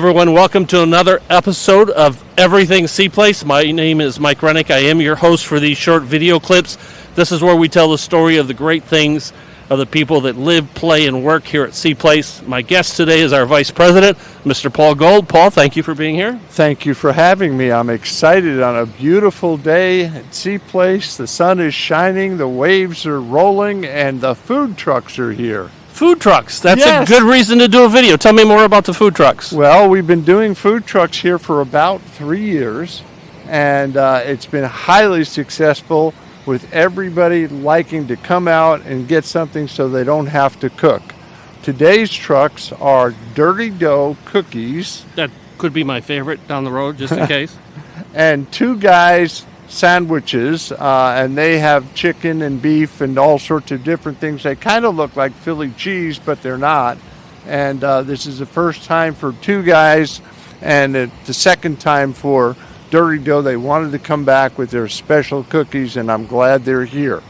Everyone, welcome to another episode of Everything Seaplace. My name is Mike Rennick. I am your host for these short video clips. This is where we tell the story of the great things of the people that live, play, and work here at Seaplace. My guest today is our Vice President, Mr. Paul Gold. Paul, thank you for being here. Thank you for having me. I'm excited on a beautiful day at Seaplace. The sun is shining, the waves are rolling, and the food trucks are here. Food trucks. That's Yes. a good reason to do a video. Tell me more about the food trucks. Well, we've been doing food trucks here for about 3 years, and it's been highly successful with everybody liking to come out and get something so they don't have to cook. Today's trucks are dirty dough cookies That could be my favorite down the road, just in case. and two guys sandwiches, and they have chicken and beef and all sorts of different things. They kind of look like Philly cheese, but they're not. And this is the first time for two guys, and the second time for Dirty Dough. They wanted to come back with their special cookies, and I'm glad they're here.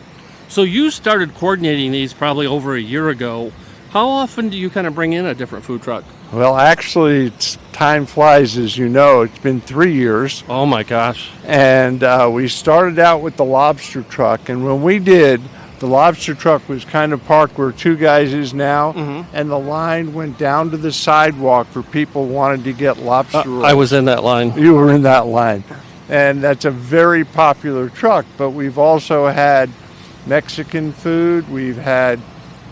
So you started coordinating these probably over a year ago. How often do you kind of bring in a different food truck? Well, actually, time flies, as you know. It's been 3 years. Oh my gosh. And we started out with the lobster truck, and when we did, the lobster truck was kind of parked where two guys is now, and the line went down to the sidewalk for people wanting to get lobster rolls. I was in that line. You were in that line. And that's a very popular truck, but we've also had Mexican food, we've had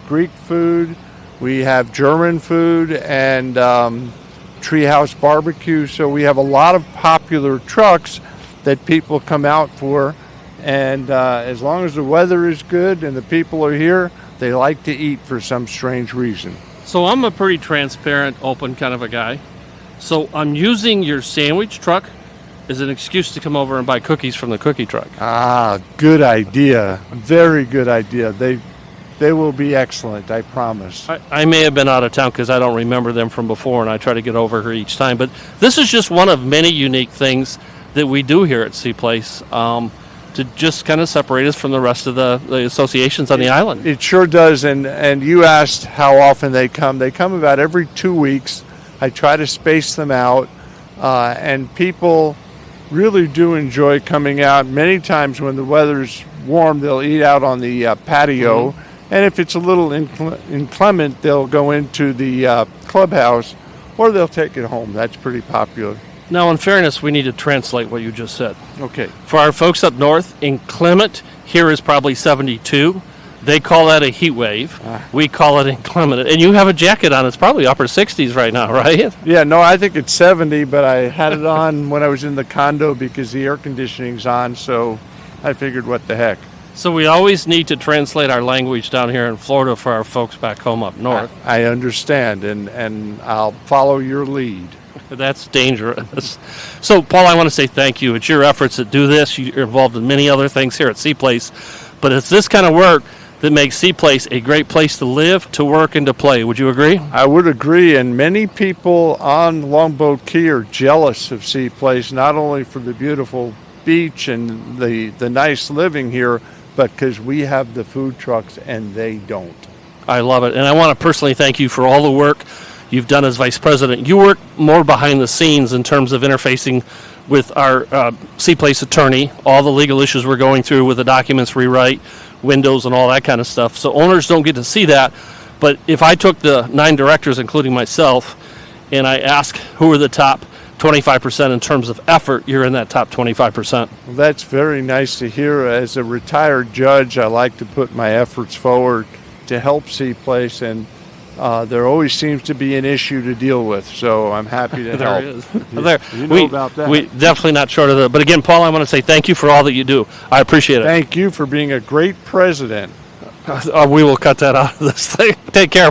Greek food, we have German food, and Treehouse Barbecue. So we have a lot of popular trucks that people come out for. And as long as the weather is good and the people are here, they like to eat for some strange reason. So I'm a pretty transparent, open kind of a guy. So I'm using your sandwich truck as an excuse to come over and buy cookies from the cookie truck. Ah, good idea. Very good idea. They will be excellent, I promise. I may have been out of town because I don't remember them from before, and I try to get over here each time. But this is just one of many unique things that we do here at Seaplace to just kind of separate us from the rest of the associations on the island. It sure does, and you asked how often they come. They come about every 2 weeks. I try to space them out, and people really do enjoy coming out. Many times when the weather's warm, they'll eat out on the patio, and if it's a little inclement, they'll go into the clubhouse, or they'll take it home. That's pretty popular. Now, in fairness, we need to translate what you just said. Okay. For our folks up north, inclement here is probably 72. They call that a heat wave. We call it inclement. And you have a jacket on. It's probably upper 60s right now, right? Yeah, no, I think it's 70, but I had it on when I was in the condo because the air conditioning's on, so I figured what the heck. So we always need to translate our language down here in Florida for our folks back home up north. I understand, and I'll follow your lead. That's dangerous. So, Paul, I want to say thank you. It's your efforts that do this. You're involved in many other things here at Seaplace. But it's this kind of work that makes Seaplace a great place to live, to work, and to play. Would you agree? I would agree, and many people on Longboat Key are jealous of Seaplace, not only for the beautiful beach and the nice living here, but because we have the food trucks and they don't. I love it. And I want to personally thank you for all the work you've done as Vice President. You work more behind the scenes in terms of interfacing with our Seaplace attorney, all the legal issues we're going through with the documents rewrite, windows, and all that kind of stuff. So owners don't get to see that. But if I took the 9 directors, including myself, and I ask who are the top 25% in terms of effort, you're in that top 25%. Well, that's very nice to hear. As a retired judge, I like to put my efforts forward to help Seaplace, and there always seems to be an issue to deal with, so I'm happy to help. There is. You know about that. We definitely not short of that. But again, Paul, I want to say thank you for all that you do. I appreciate it. Thank you for being a great president. We will cut that out of this thing. Take care.